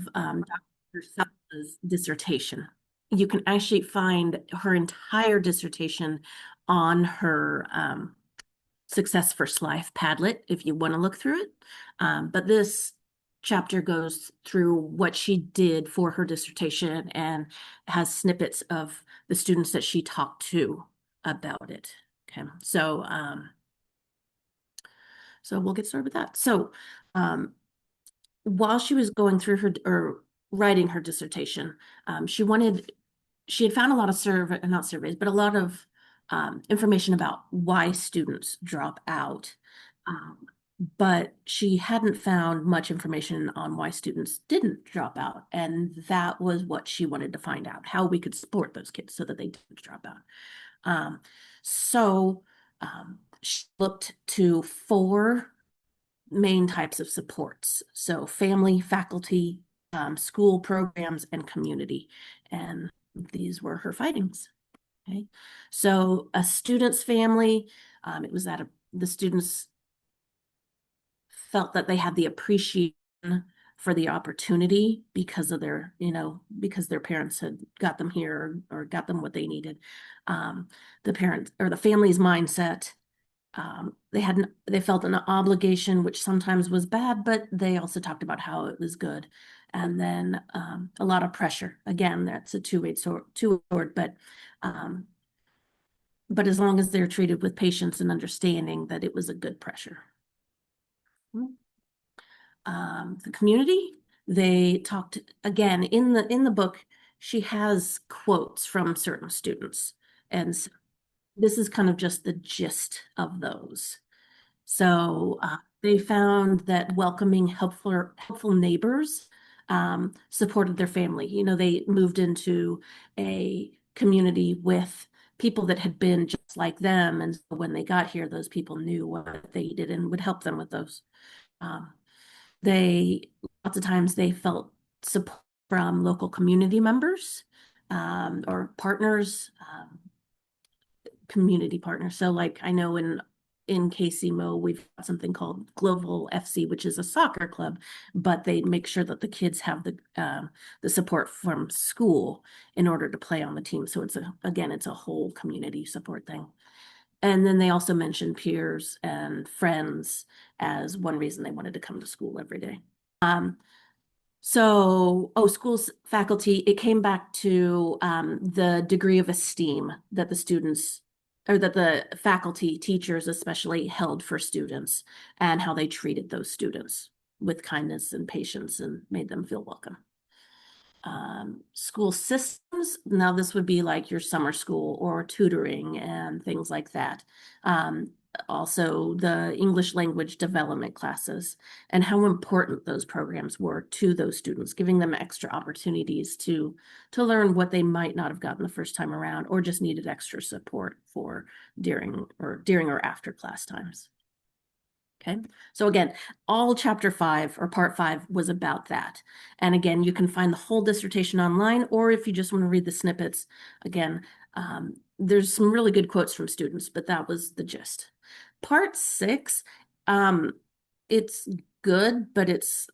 of Dr. Selma's dissertation. You can actually find her entire dissertation on her Success First Life Padlet if you want to look through it. But this chapter goes through what she did for her dissertation and has snippets of the students that she talked to about it. Okay, so we'll get started with that. So while she was going through her or writing her dissertation, she had found a lot of not surveys, but a lot of information about why students drop out. Um, but she hadn't found much information on why students didn't drop out. And that was what she wanted to find out, how we could support those kids so that they didn't drop out. Um, so she looked to four main types of supports. So family, faculty, school programs, and community. And these were her findings. Okay. So a student's family, it was that the students felt that they had the appreciation for the opportunity because of because their parents had got them here or got them what they needed. The parents or the family's mindset, they felt an obligation, which sometimes was bad, but they also talked about how it was good. And then a lot of pressure. Again, that's a two-way sword, but as long as they're treated with patience and understanding that it was a good pressure. The community, they talked again in the book, she has quotes from certain students. And so this is kind of just the gist of those. So they found that welcoming, helpful neighbors supported their family. They moved into a community with people that had been just like them. And so when they got here, those people knew what they did and would help them with those. Um, Lots of times they felt support from local community members or partners, community partners. So like I know in KCMO, we've got something called Global FC, which is a soccer club, but they make sure that the kids have the support from school in order to play on the team. So it's a whole community support thing. And then they also mentioned peers and friends as one reason they wanted to come to school every day. Schools faculty, it came back to the degree of esteem that the students or that the faculty, teachers especially, held for students and how they treated those students with kindness and patience and made them feel welcome. School systems, now this would be like your summer school or tutoring and things like that. Also the English language development classes and how important those programs were to those students, giving them extra opportunities to learn what they might not have gotten the first time around or just needed extra support for during or after class times. Okay, so again, all chapter 5 or part 5 was about that. And again, you can find the whole dissertation online, or if you just want to read the snippets, again, there's some really good quotes from students, but that was the gist. Part 6, it's good, but it's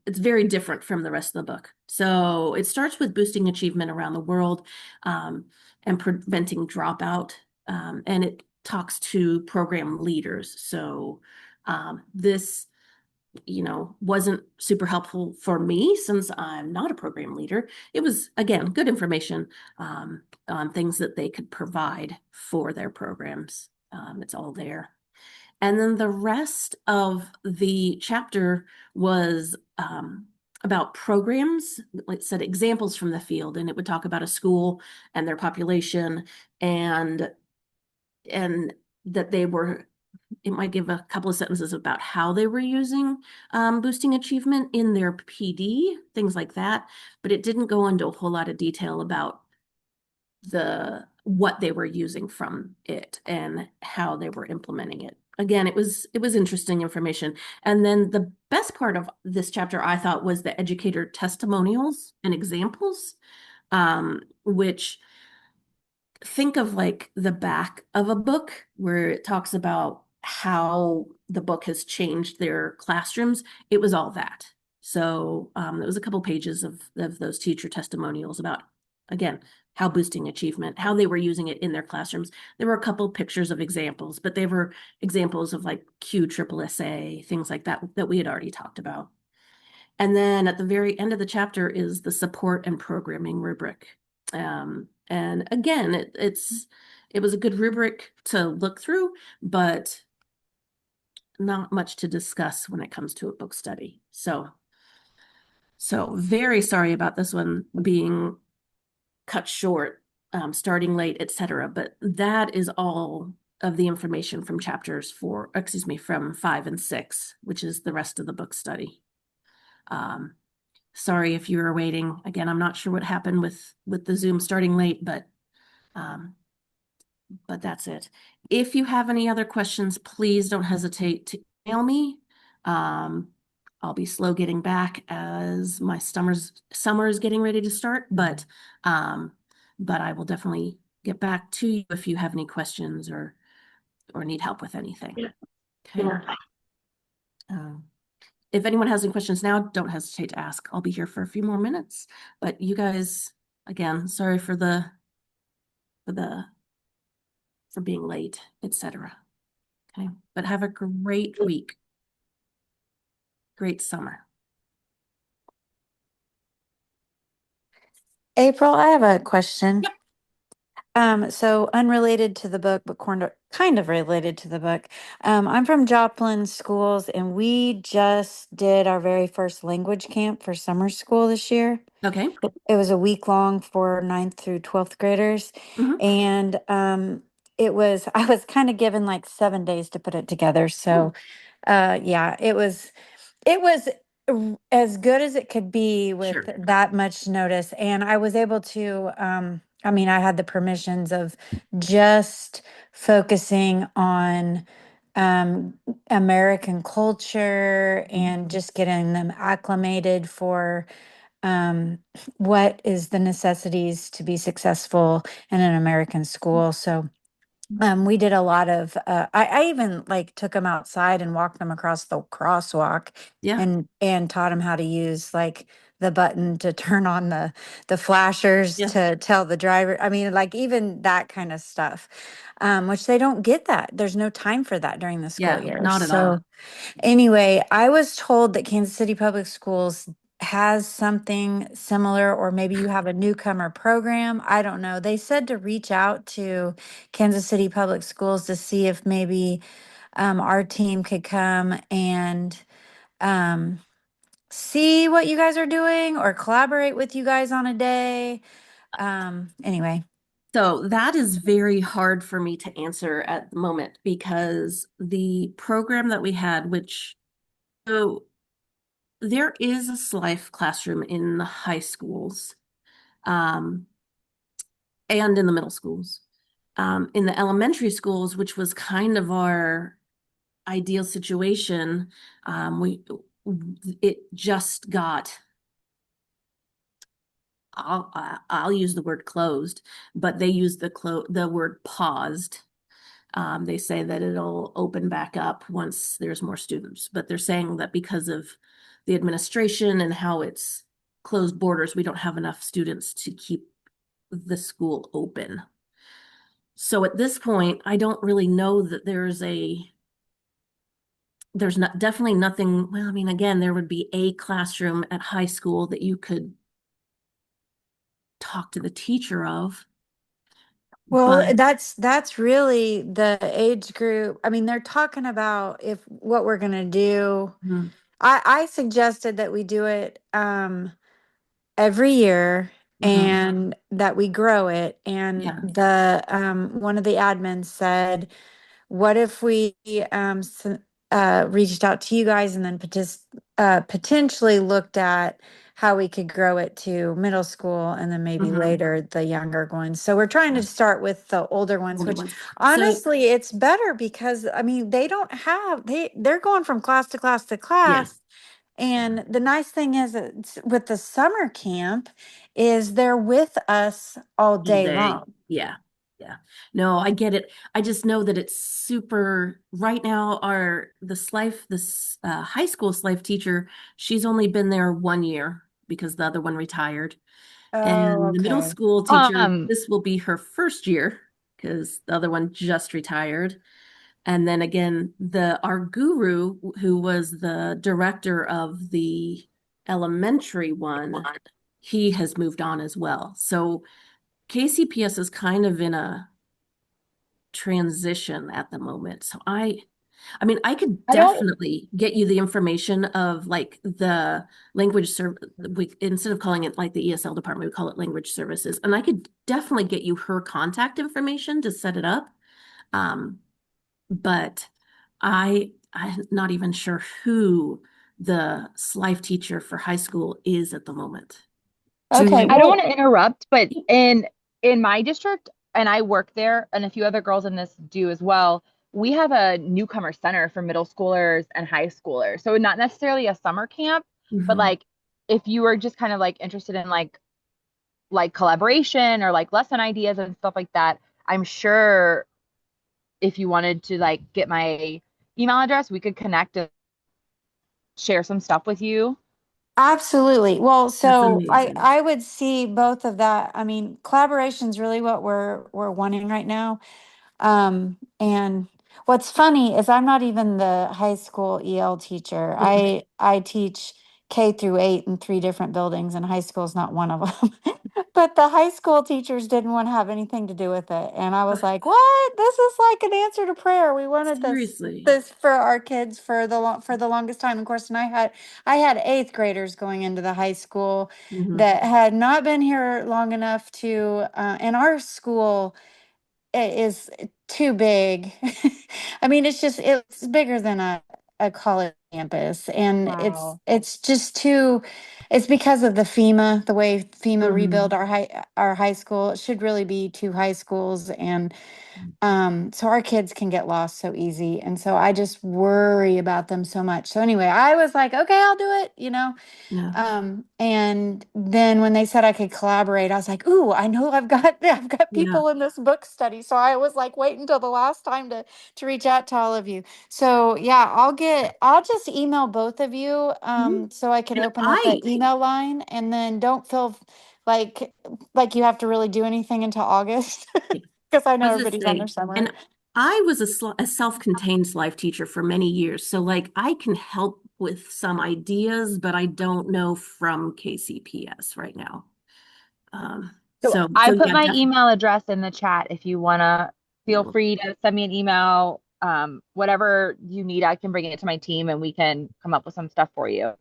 very different from the rest of the book. So it starts with boosting achievement around the world and preventing dropout, and it talks to program leaders. So this, wasn't super helpful for me since I'm not a program leader. It was, again, good information on things that they could provide for their programs. It's all there. And then the rest of the chapter was about programs, like I said, examples from the field, and it would talk about a school and their population and that it might give a couple of sentences about how they were using boosting achievement in their PD, things like that, but it didn't go into a whole lot of detail about what they were using from it and how they were implementing it. Again, it was interesting information. And then the best part of this chapter, I thought, was the educator testimonials and examples, which think of like the back of a book where it talks about how the book has changed their classrooms. It was all that. So there was a couple pages of those teacher testimonials about, again, how boosting achievement, how they were using it in their classrooms. There were a couple pictures of examples, but they were examples of like QSSA, things like that that we had already talked about. And then at the very end of the chapter is the support and programming rubric. And again, it was a good rubric to look through, but not much to discuss when it comes to a book study. So very sorry about this one being cut short, starting late, etc. But that is all of the information from from 5 and 6, which is the rest of the book study. Sorry if you were waiting. Again, I'm not sure what happened with the Zoom starting late, um, but that's it. If you have any other questions, please don't hesitate to email me. I'll be slow getting back as my summer is getting ready to start, but I will definitely get back to you if you have any questions or need help with anything. Yeah. Okay. Yeah. If anyone has any questions now, don't hesitate to ask. I'll be here for a few more minutes. But you guys, again, sorry for being late, etc. Okay. But have a great week. Great summer. April, I have a question. Yep. So unrelated to the book, but kind of related to the book. I'm from Joplin Schools, and we just did our very first language camp for summer school this year. Okay. It was a week long for 9th through 12th graders. Mhm. And I was kind of given like 7 days to put it together. So yeah, it was as good as it could be with Sure. that much notice. And I was able to, I mean, I had the permissions of just focusing on um, American culture and just getting them acclimated for um, what is the necessities to be successful in an American school. So we did a lot of, I even like took them outside and walked them across the crosswalk Yeah. and taught them how to use like the button to turn on the flashers Yeah. to tell the driver. I mean, like even that kind of stuff, which they don't get that. There's no time for that during the school Yeah. year. Not at all. So anyway, I was told that Kansas City Public Schools has something similar, or maybe you have a newcomer program. I don't know. They said to reach out to Kansas City Public Schools to see if maybe our team could come and um, see what you guys are doing or collaborate with you guys on a day. Anyway. So that is very hard for me to answer at the moment because the program that we had, so there is a SLIFE classroom in the high schools, and in the middle schools. In the elementary schools, which was kind of our ideal situation, we it just got, I'll use the word closed, but they use the word paused. They say that it'll open back up once there's more students, but they're saying that because of the administration and how it's closed borders, we don't have enough students to keep the school open. So at this point, I don't really know that there's not definitely nothing. Well, I mean, again, there would be a classroom at high school that you could talk to the teacher of, Well, but that's really the age group. I mean, they're talking about if what we're gonna do. mm, I suggested that we do it every year mhm, and that we grow it. And yeah, the one of the admins said, what if we reached out to you guys and then potentially looked at how we could grow it to middle school and then maybe mhm, later the younger ones. So we're trying to start with the older ones, older which ones. So honestly it's better because I mean they don't have they're going from class to class to yes, class. And the nice thing is with the summer camp is they're with us all all day day, long. yeah. Yeah. No, I get it. I just know that it's super right now this high school SLIFE teacher, she's only been there 1 year because the other one retired. Oh, And the middle okay. school teacher, Um, this will be her first year because the other one just retired. And then again, the our guru, who was the director of the elementary one, he has moved on as well. So KCPS is kind of in a transition at the moment. So I mean, I could I don't definitely get you the information of like the language serv we instead of calling it like the ESL department, we call it language services. And I could definitely get you her contact information to set it up. Um, but I'm not even sure who the SLIFE teacher for high school is at the moment. Okay, I don't want well, to interrupt, but in my district, and I work there, and a few other girls in this do as well. We have a newcomer center for middle schoolers and high schoolers. So not necessarily a summer camp, but Mhm. like if you were just kind of like interested in like collaboration or like lesson ideas and stuff like that, I'm sure if you wanted to like get my email address, we could connect and share some stuff with you. absolutely. Well, That's so I amazing. I would see both of that. I mean, collaboration is really what we're wanting right now. And what's funny is I'm not even the high school EL teacher. I teach K through 8 in 3 different buildings, and high school is not one of them. But the high school teachers didn't want to have anything to do with it, and I was like, "What? This is like an answer to prayer. We wanted this Seriously. this for our kids for the longest time." Of course, and I had eighth graders going into the high school Hmm. that had not been here long enough to. And our school it is too big. I mean, it's bigger than a college campus, and it's Wow. it's just too. It's because of the way FEMA rebuilt Hmm. our high school. It should really be two high schools, and so our kids can get lost so easy, and so I just worry about them so much. So anyway, I was like, okay, I'll do it. Yeah. And then when they said I could collaborate, I was like, "Ooh, I know I've got Yeah. people in this book study." So I was like, wait until the last time to reach out to all of you. So yeah, I'll just email both of you, Mhm. so I could And open up an email line, and then don't feel like like you have to really do anything until August, because I I know was gonna everybody's on their say, summer. and I was a self-contained life teacher for many years. So like I can help with some ideas, but I don't know from KCPS right now. Um, So so I put yeah, my definitely. email address in the chat if you want to feel free to send me an email. Whatever you need, I can bring it to my team and we can come up with some stuff for you.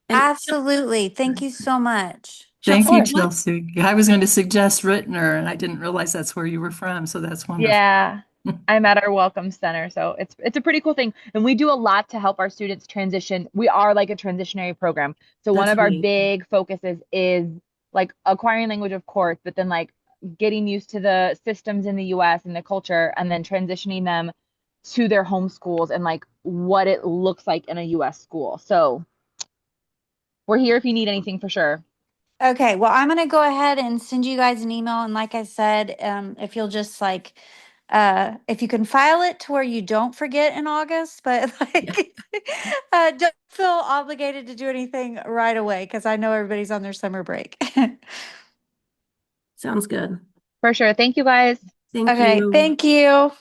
And Absolutely. Thank you so much. Of Thank Chelsea, you, course. what? Chelsea. I was going to suggest Rittner, and I didn't realize that's where you were from, so that's wonderful. Yeah. I'm at our welcome center, so it's a pretty cool thing. And we do a lot to help our students transition. We are like a transitionary program. So one That's of our amazing. big focuses is like acquiring language, of course, but then like getting used to the systems in the US and the culture and then transitioning them to their home schools and like what it looks like in a US school. So we're here if you need anything for sure. Okay, well, I'm gonna go ahead and send you guys an email, and like I said, if you'll just like, if you can file it to where you don't forget in August, but Yeah, like, don't feel obligated to do anything right away because I know everybody's on their summer break. sounds good. For sure. Thank you guys. Thank Okay, you. thank you.